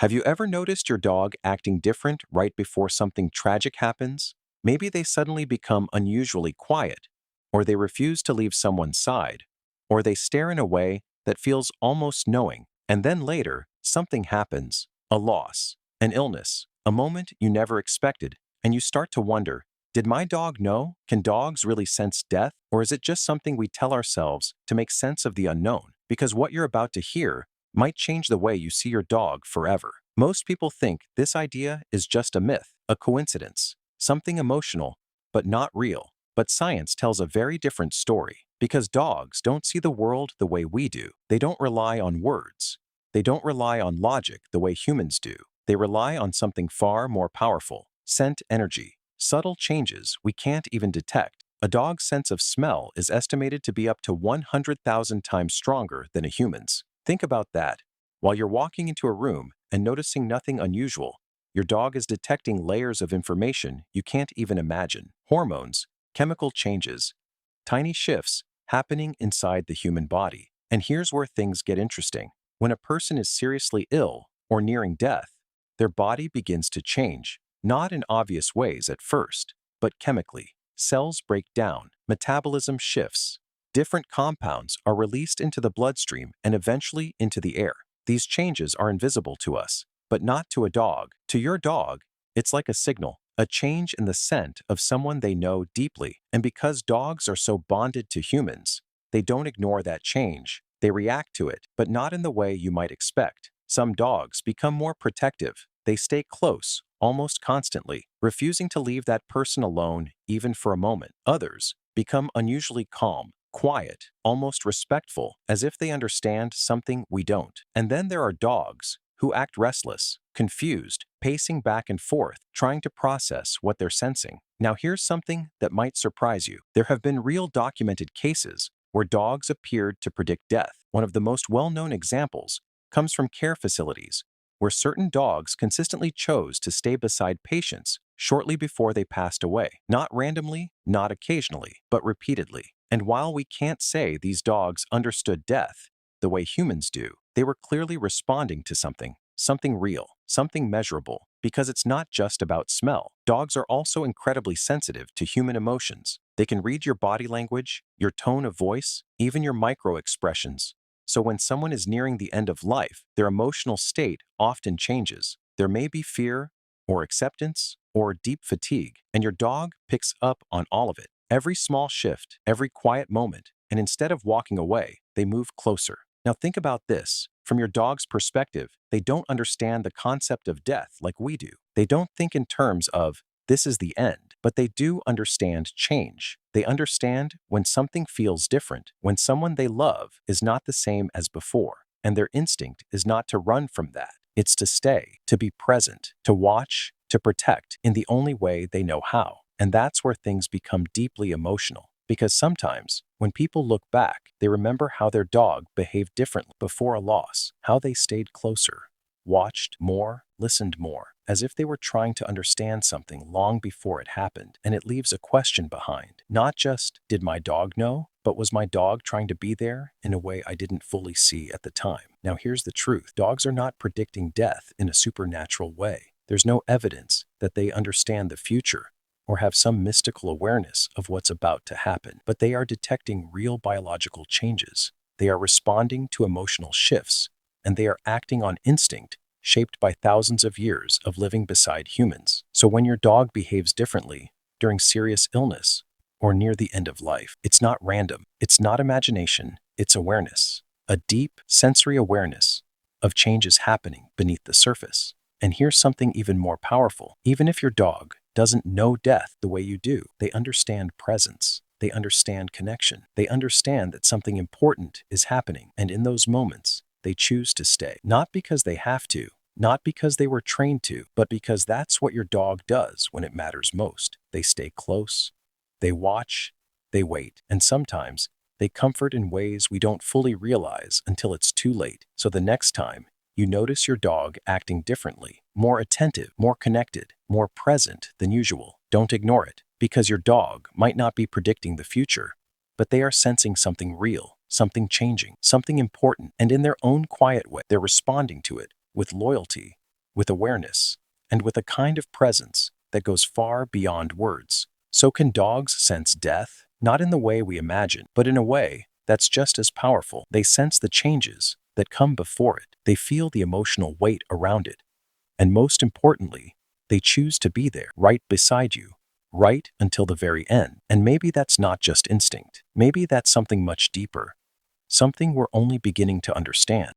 Have you ever noticed your dog acting different right before something tragic happens? Maybe they suddenly become unusually quiet, or they refuse to leave someone's side, or they stare in a way that feels almost knowing, and then later, something happens, a loss, an illness, a moment you never expected, and you start to wonder, did my dog know? Can dogs really sense death, or is it just something we tell ourselves to make sense of the unknown? Because what you're about to hear might change the way you see your dog forever. Most people think this idea is just a myth, a coincidence, something emotional, but not real. But science tells a very different story. Because dogs don't see the world the way we do. They don't rely on words. They don't rely on logic the way humans do. They rely on something far more powerful, scent energy, subtle changes we can't even detect. A dog's sense of smell is estimated to be up to 100,000 times stronger than a human's. Think about that. While you're walking into a room and noticing nothing unusual, your dog is detecting layers of information you can't even imagine. Hormones, chemical changes, tiny shifts happening inside the human body. And here's where things get interesting. When a person is seriously ill or nearing death, their body begins to change, not in obvious ways at first, but chemically. Cells break down, metabolism shifts, different compounds are released into the bloodstream and eventually into the air. These changes are invisible to us, but not to a dog. To your dog, it's like a signal, a change in the scent of someone they know deeply. And because dogs are so bonded to humans, they don't ignore that change. They react to it, but not in the way you might expect. Some dogs become more protective. They stay close, almost constantly, refusing to leave that person alone even for a moment. Others become unusually calm, quiet, almost respectful, as if they understand something we don't. And then there are dogs who act restless, confused, pacing back and forth, trying to process what they're sensing. Now here's something that might surprise you. There have been real documented cases where dogs appeared to predict death. One of the most well-known examples comes from care facilities, where certain dogs consistently chose to stay beside patients shortly before they passed away. Not randomly, not occasionally, but repeatedly. And while we can't say these dogs understood death the way humans do, they were clearly responding to something real, something measurable, because it's not just about smell. Dogs are also incredibly sensitive to human emotions. They can read your body language, your tone of voice, even your micro expressions. So when someone is nearing the end of life, their emotional state often changes. There may be fear, or acceptance, or deep fatigue, and your dog picks up on all of it. Every small shift, every quiet moment, and instead of walking away, they move closer. Now think about this. From your dog's perspective, they don't understand the concept of death like we do. They don't think in terms of, this is the end, but they do understand change. They understand when something feels different, when someone they love is not the same as before, and their instinct is not to run from that. It's to stay, to be present, to watch, to protect in the only way they know how. And that's where things become deeply emotional. Because sometimes, when people look back, they remember how their dog behaved differently before a loss, how they stayed closer, watched more, listened more, as if they were trying to understand something long before it happened. And it leaves a question behind. Not just, did my dog know? But was my dog trying to be there in a way I didn't fully see at the time? Now here's the truth. Dogs are not predicting death in a supernatural way. There's no evidence that they understand the future or have some mystical awareness of what's about to happen, but they are detecting real biological changes. They are responding to emotional shifts, and they are acting on instinct shaped by thousands of years of living beside humans. So when your dog behaves differently during serious illness or near the end of life, it's not random, it's not imagination, it's awareness, a deep sensory awareness of changes happening beneath the surface. And here's something even more powerful. Even if your dog doesn't know death the way you do, they understand presence. They understand connection. They understand that something important is happening. And in those moments, they choose to stay. Not because they have to, not because they were trained to, but because that's what your dog does when it matters most. They stay close, they watch, they wait, and sometimes they comfort in ways we don't fully realize until it's too late. So the next time you notice your dog acting differently, more attentive, more connected, more present than usual, don't ignore it, because your dog might not be predicting the future, but they are sensing something real, something changing, something important, and in their own quiet way, they're responding to it with loyalty, with awareness, and with a kind of presence that goes far beyond words. So can dogs sense death, not in the way we imagine, but in a way that's just as powerful. They sense the changes that come before it. They feel the emotional weight around it. And most importantly, they choose to be there, right beside you, right until the very end. And maybe that's not just instinct. Maybe that's something much deeper, something we're only beginning to understand.